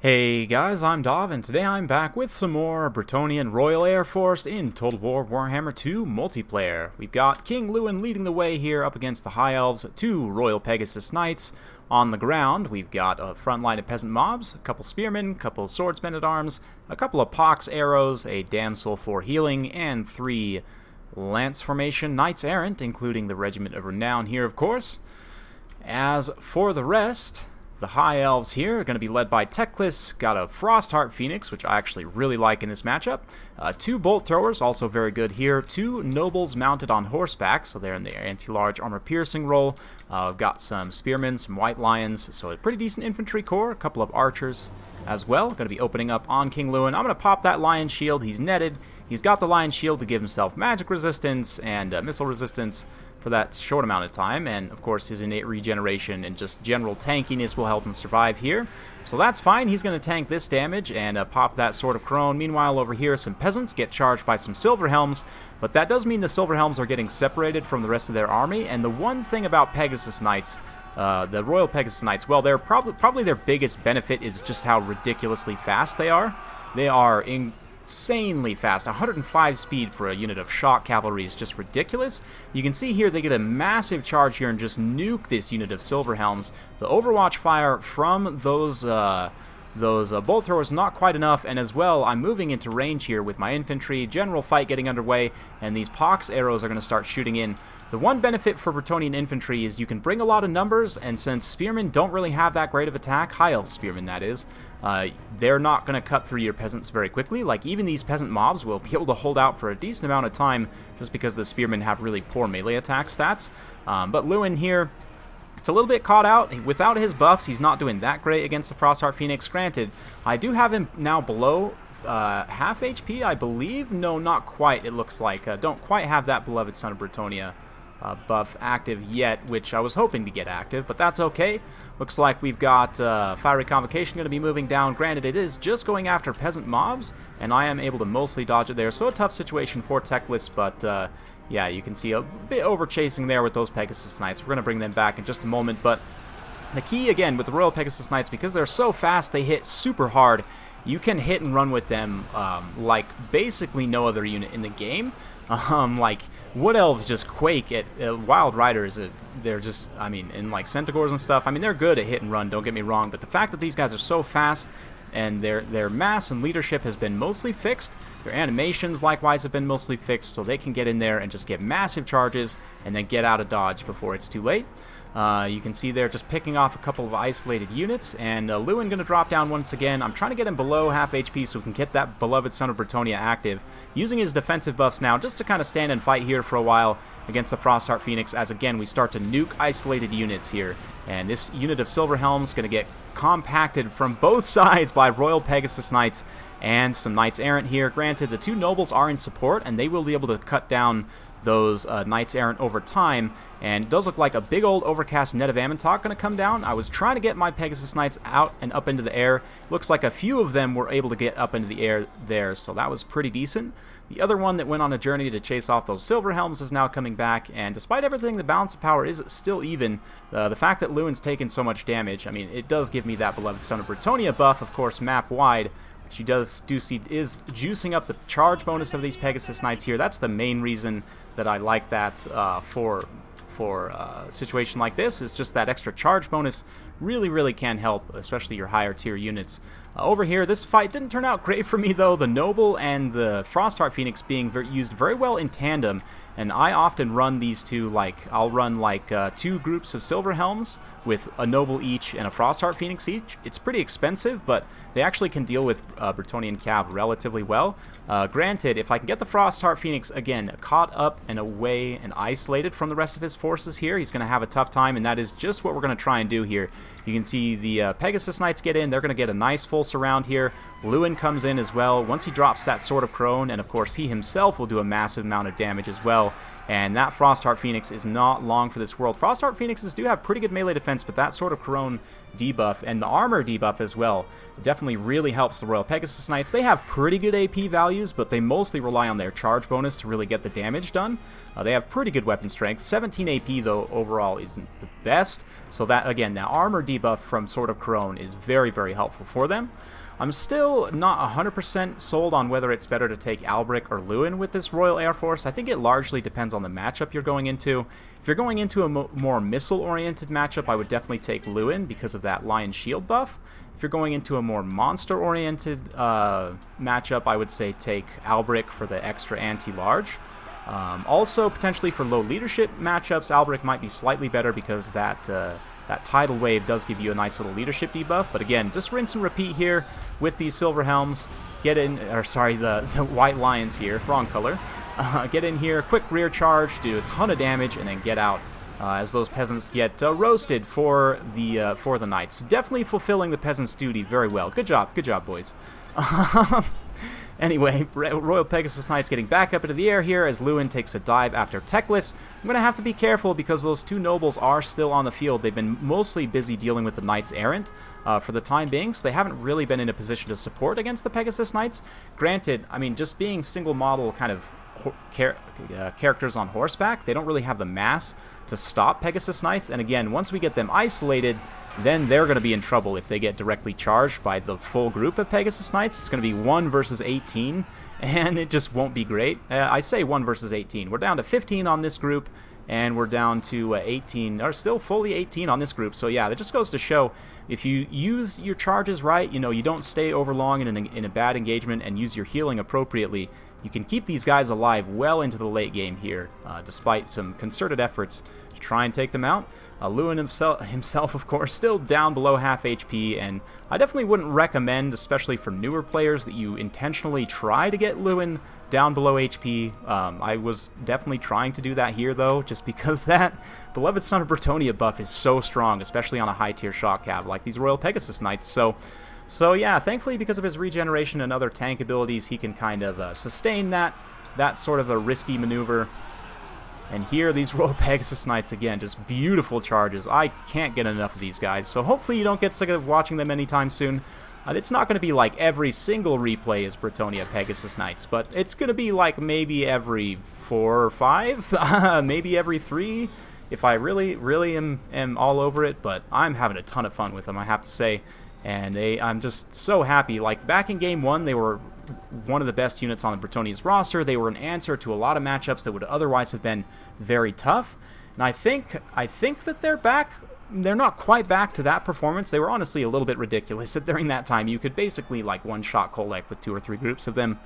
Hey guys, I'm Dov, and today I'm back with some more Bretonnian Royal Air Force in Total War Warhammer 2 multiplayer. We've got King Lewin leading the way here up against the High Elves, two Royal Pegasus Knights. On the ground, we've got a front line of peasant mobs, a couple spearmen, a couple swordsmen at arms, a couple of pox arrows, a damsel for healing, and three lance formation knights errant, including the Regiment of Renown here, of course. As for the rest, the High Elves here are going to be led by Teclis, got a Frostheart Phoenix, which I actually really like in this matchup. Two Bolt Throwers, also very good here. Two Nobles mounted on horseback, so they're in the anti-large armor-piercing role. We've got some Spearmen, some White Lions, so a pretty decent infantry corps. A couple of Archers as well. Going to be opening up on King Lewin. I'm going to pop that Lion Shield. He's netted. He's got the Lion Shield to give himself magic resistance and missile resistance for that short amount of time, and of course his innate regeneration and just general tankiness will help him survive here. So that's fine. He's going to tank this damage and pop that Sword of Crone. Meanwhile, over here some peasants get charged by some Silver Helms, but that does mean the Silver Helms are getting separated from the rest of their army. And the one thing about Pegasus Knights, the Royal Pegasus Knights, well, they're probably their biggest benefit is just how ridiculously fast they are. They are insanely fast. 105 speed for a unit of shock cavalry is just ridiculous. You can see here they get a massive charge here and just nuke this unit of Silver Helms. The Overwatch fire from those bolt throwers not quite enough, and as well I'm moving into range here with my infantry. General fight getting underway, and these pox arrows are going to start shooting in. The one benefit for Bretonnian infantry is you can bring a lot of numbers, and since spearmen don't really have that great of attack, high elf spearmen that is, they're not going to cut through your peasants very quickly. Like, even these peasant mobs will be able to hold out for a decent amount of time just because the spearmen have really poor melee attack stats. But Lewin here, it's a little bit caught out. Without his buffs, he's not doing that great against the Frostheart Phoenix. Granted, I do have him now below half HP, I believe. No, not quite, it looks like. Don't quite have that Beloved Son of Bretonnia buff active yet, which I was hoping to get active, but that's okay. Looks like we've got Fiery Convocation going to be moving down. Granted, it is just going after peasant mobs, and I am able to mostly dodge it there, so a tough situation for Teclis, but yeah, you can see a bit over chasing there with those Pegasus Knights. We're going to bring them back in just a moment, but the key, again, with the Royal Pegasus Knights, because they're so fast, they hit super hard. You can hit and run with them like basically no other unit in the game. Like, Wood Elves just quake at Wild Riders. They're just, I mean, in like Centaurs and stuff, I mean, they're good at hit and run, don't get me wrong, but the fact that these guys are so fast and their mass and leadership has been mostly fixed, their animations likewise have been mostly fixed, so they can get in there and just get massive charges and then get out of dodge before it's too late. You can see they're just picking off a couple of isolated units, and Lewin going to drop down once again. I'm trying to get him below half HP so we can get that Beloved Son of Bretonnia active, using his defensive buffs now just to kind of stand and fight here for a while against the Frostheart Phoenix, as again we start to nuke isolated units here. And this unit of Silver Helms going to get compacted from both sides by Royal Pegasus Knights and some Knights Errant here. Granted, the two Nobles are in support, and they will be able to cut down those Knights Errant over time, and it does look like a big old overcast net of Ammontok going to come down. I was trying to get my Pegasus Knights out and up into the air. Looks like a few of them were able to get up into the air there, so that was pretty decent. The other one that went on a journey to chase off those Silver Helms is now coming back, and despite everything, the balance of power is still even. The fact that Lewin's taken so much damage, I mean, it does give me that Beloved Son of Bretonnia buff, of course, map-wide, which you do see is juicing up the charge bonus of these Pegasus Knights here. That's the main reason that I like that for a situation like this, is just that extra charge bonus really can help, especially your higher tier units. Over here, this fight didn't turn out great for me, though. The Noble and the Frostheart Phoenix being used very well in tandem, and I often run these two, like, I'll run like two groups of Silver Helms with a Noble each and a Frostheart Phoenix each. It's pretty expensive, but they actually can deal with Bretonnian Cav relatively well. Granted, if I can get the Frostheart Phoenix, again, caught up and away and isolated from the rest of his forces here, he's going to have a tough time, and that is just what we're going to try and do here. You can see the Pegasus Knights get in. They're going to get a nice full surround here. Lewin comes in as well. Once he drops that Sword of Crone, and of course he himself will do a massive amount of damage as well. And that Frostheart Phoenix is not long for this world. Frostheart Phoenixes do have pretty good melee defense, but that Sword of Corone debuff and the armor debuff as well definitely really helps the Royal Pegasus Knights. They have pretty good AP values, but they mostly rely on their charge bonus to really get the damage done. They have pretty good weapon strength. 17 AP, though, overall isn't the best. So that, again, that armor debuff from Sword of Corone is very, very helpful for them. I'm still not 100% sold on whether it's better to take Albric or Lewin with this Royal Air Force. I think it largely depends on the matchup you're going into. If you're going into a more missile-oriented matchup, I would definitely take Lewin because of that Lion Shield buff. If you're going into a more monster-oriented matchup, I would say take Albric for the extra anti-large. Also, potentially for low leadership matchups, Albric might be slightly better because that Tidal Wave does give you a nice little leadership debuff. But again, just rinse and repeat here with these Silver Helms. Get in, or sorry, the White Lions here, wrong color. Get in here, quick rear charge, do a ton of damage, and then get out as those peasants get roasted for the knights. Definitely fulfilling the peasants' duty very well. Good job, boys. Anyway, Royal Pegasus Knights getting back up into the air here as Lewin takes a dive after Techless. I'm going to have to be careful because those two nobles are still on the field. They've been mostly busy dealing with the Knights Errant for the time being, so they haven't really been in a position to support against the Pegasus Knights. Granted, I mean, just being single model kind of characters on horseback, they don't really have the mass to stop Pegasus Knights. And again, once we get them isolated, then they're going to be in trouble if they get directly charged by the full group of Pegasus Knights. It's going to be 1 versus 18, and it just won't be great. I say 1 versus 18. We're down to 15 on this group, and we're down to 18, or still fully 18 on this group. So yeah, that just goes to show if you use your charges right, you know, you don't stay over long in a bad engagement and use your healing appropriately, you can keep these guys alive well into the late game here, despite some concerted efforts to try and take them out. Lewin himself, of course, still down below half HP, and I definitely wouldn't recommend, especially for newer players, that you intentionally try to get Lewin down below HP. I was definitely trying to do that here, though, just because that Beloved Son of Bretonnia buff is so strong, especially on a high-tier shock cav like these Royal Pegasus Knights. So yeah, thankfully, because of his regeneration and other tank abilities, he can kind of sustain that sort of a risky maneuver. And here, these Royal Pegasus Knights, again, just beautiful charges. I can't get enough of these guys, so hopefully you don't get sick of watching them anytime soon. It's not going to be like every single replay is Bretonnia Pegasus Knights, but it's going to be like maybe every 4 or 5, maybe every 3, if I really am all over it. But I'm having a ton of fun with them, I have to say. And I'm just so happy. Like, back in Game 1, they were one of the best units on the Bretonnia's roster. They were an answer to a lot of matchups that would otherwise have been very tough. And I think that they're back. They're not quite back to that performance. They were honestly a little bit ridiculous. During that time, you could basically like one-shot Kolek with 2 or 3 groups of them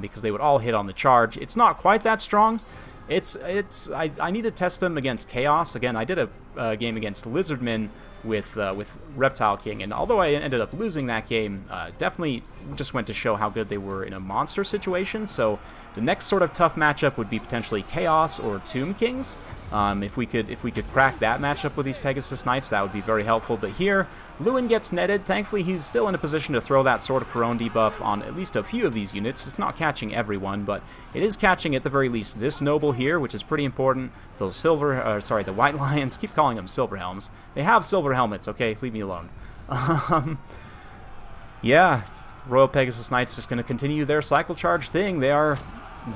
because they would all hit on the charge. It's not quite that strong. I need to test them against Chaos. Again, I did a game against Lizardmen with Reptile King, and although I ended up losing that game, definitely just went to show how good they were in a monster situation. So the next sort of tough matchup would be potentially Chaos or Tomb Kings. If we could crack that matchup with these Pegasus Knights, that would be very helpful. But here, Lewin gets netted. Thankfully, he's still in a position to throw that Sword of Corone debuff on at least a few of these units. It's not catching everyone, but it is catching at the very least this noble here, which is pretty important. Those the White Lions, keep calling them Silver Helms. They have silver helmets, okay? Leave me alone. Yeah, Royal Pegasus Knights just going to continue their cycle charge thing. They are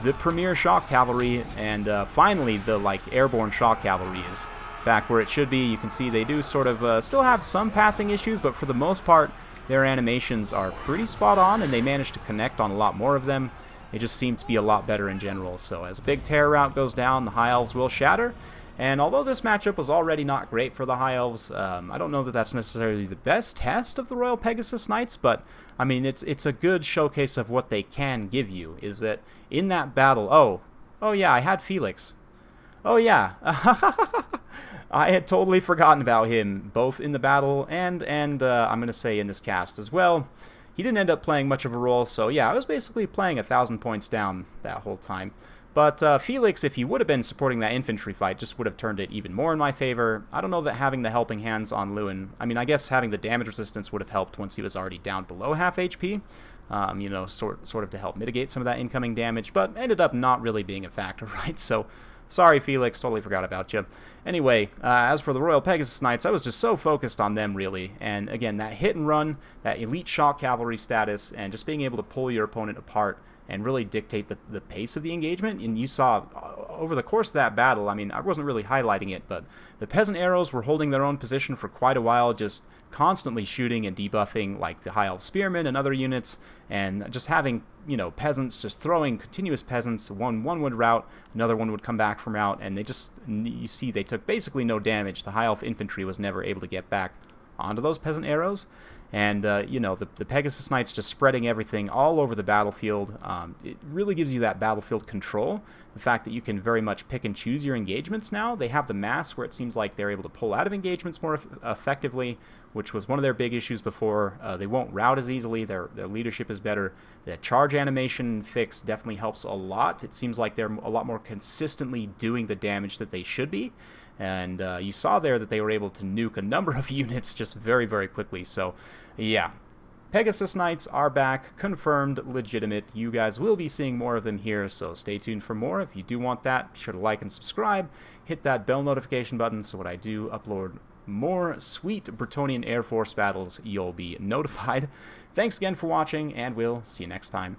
the premier shock cavalry, and finally the airborne shock cavalry is back where it should be. You can see they do sort of still have some pathing issues, but for the most part their animations are pretty spot on, and they manage to connect on a lot more of them. They just seem to be a lot better in general. So as a big terror route goes down, the High Elves will shatter. And although this matchup was already not great for the High Elves, I don't know that that's necessarily the best test of the Royal Pegasus Knights, but I mean, it's a good showcase of what they can give you. Is that in that battle? Oh yeah, I had Felix. Oh yeah, I had totally forgotten about him, both in the battle and I'm gonna say in this cast as well. He didn't end up playing much of a role, so yeah, I was basically playing 1,000 points down that whole time. But Felix, if he would have been supporting that infantry fight, just would have turned it even more in my favor. I don't know that having the helping hands on Lewin, I mean, I guess having the damage resistance would have helped once he was already down below half HP, you know, sort of to help mitigate some of that incoming damage, but ended up not really being a factor, right? So Sorry, Felix, totally forgot about you. Anyway, as for the Royal Pegasus Knights, I was just so focused on them, really. And again, that hit and run, that elite shock cavalry status, and just being able to pull your opponent apart and really dictate the pace of the engagement. And you saw over the course of that battle, I mean, I wasn't really highlighting it, but the peasant arrows were holding their own position for quite a while, just constantly shooting and debuffing like the High Elf Spearmen and other units, and just having, you know, peasants just throwing continuous peasants. One would rout, another one would come back from rout, and they just, you see, they took basically no damage. The High Elf infantry was never able to get back onto those peasant arrows. And, you know, the Pegasus Knights just spreading everything all over the battlefield. It really gives you that battlefield control. The fact that you can very much pick and choose your engagements now. They have the mass where it seems like they're able to pull out of engagements more effectively, which was one of their big issues before. They won't rout as easily. Their leadership is better. The charge animation fix definitely helps a lot. It seems like they're a lot more consistently doing the damage that they should be. And you saw there that they were able to nuke a number of units just very, very quickly. So, yeah. Pegasus Knights are back, confirmed, legitimate. You guys will be seeing more of them here, so stay tuned for more. If you do want that, be sure to like and subscribe. Hit that bell notification button so when I do upload more sweet Bretonnian Air Force battles, you'll be notified. Thanks again for watching, and we'll see you next time.